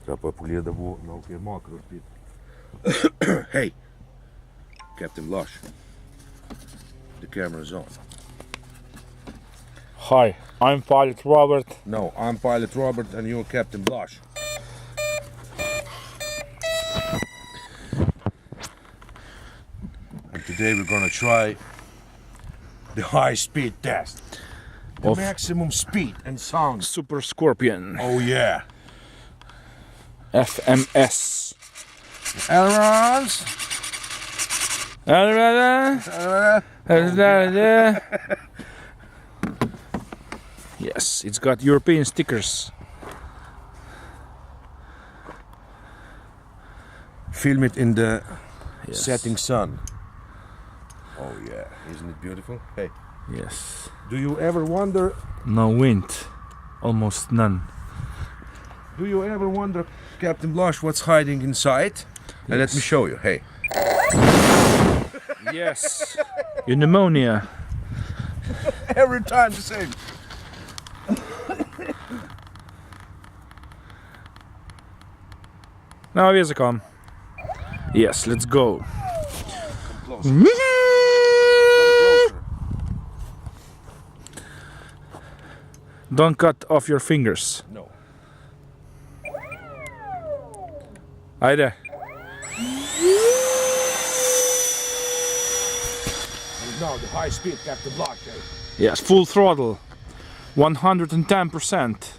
Треба поглядав на макро speed. Hey, Captain Lush. The camera's on. Hi, I'm Pilot Robert. No, I'm Pilot Robert and you're Captain Blush. And today we're gonna try the high speed test. The Of maximum speed and sound. Super Scorpion. Oh yeah. FMS. Ailerons. Yes, it's got European stickers. Film it in the Yes. setting sun. Oh yeah, isn't it beautiful? Hey, Yes. do you ever wonder? No wind. Almost none. Do you ever wonder, Captain Blush, what's hiding inside? And let me show you. Hey. Yes. Your pneumonia. Every time the same. Now here's a come. Yes, let's go. Come closer. Come closer. Don't cut off your fingers. No. Haydi. And now the high speed, Captain Blush. Hey. Yes, full throttle. 110%.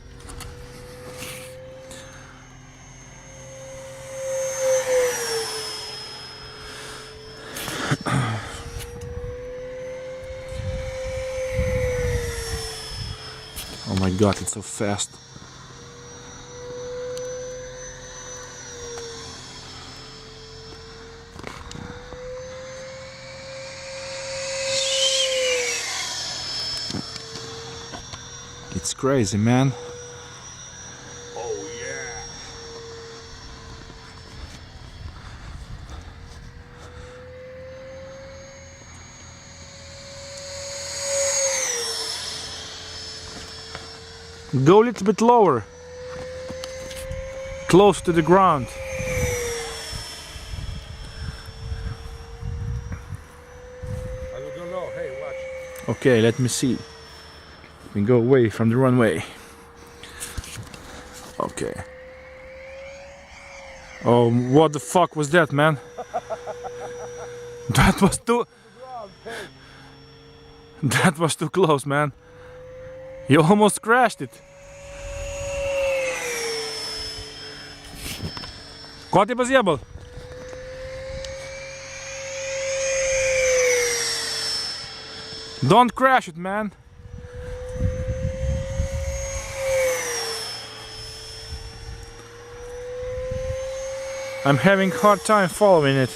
Oh my god, it's so fast. It's crazy, man. Oh yeah. Go a little bit lower. Close to the ground. I don't know. Hey, watch. Okay, let me see. We can go away from the runway. Okay. Oh, what the fuck was that, man? That was too... That was too close, man. You almost crashed it. Ko ti pozjebal? Don't crash it, man. I'm having a hard time following it.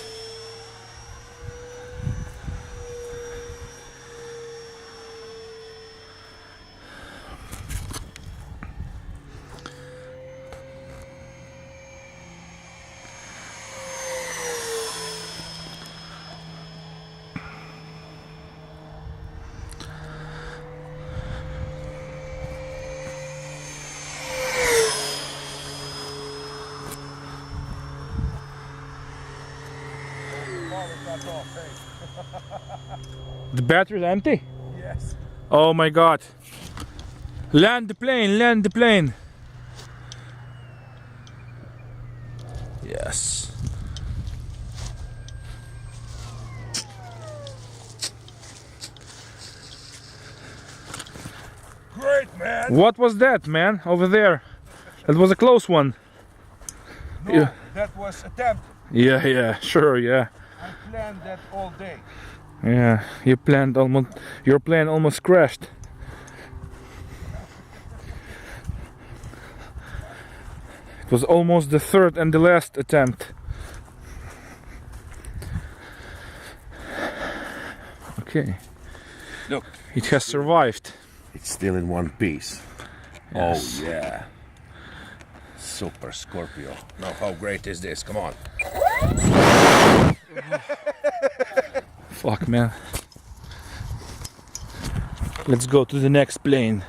The battery's empty? Yes. Oh my god. Land the plane, land the plane. Yes. Great, man. What was that, man, over there? That was a close one. No, Yeah. that was attempted. Yeah, sure, yeah. I planned that all day. Yeah, your plane almost crashed. It was almost the third and the last attempt. Okay. Look. It has survived. It's still in one piece. Yes. Oh yeah. Super Scorpio. Now how great is this? Come on. Fuck, man. Let's go to the next plane.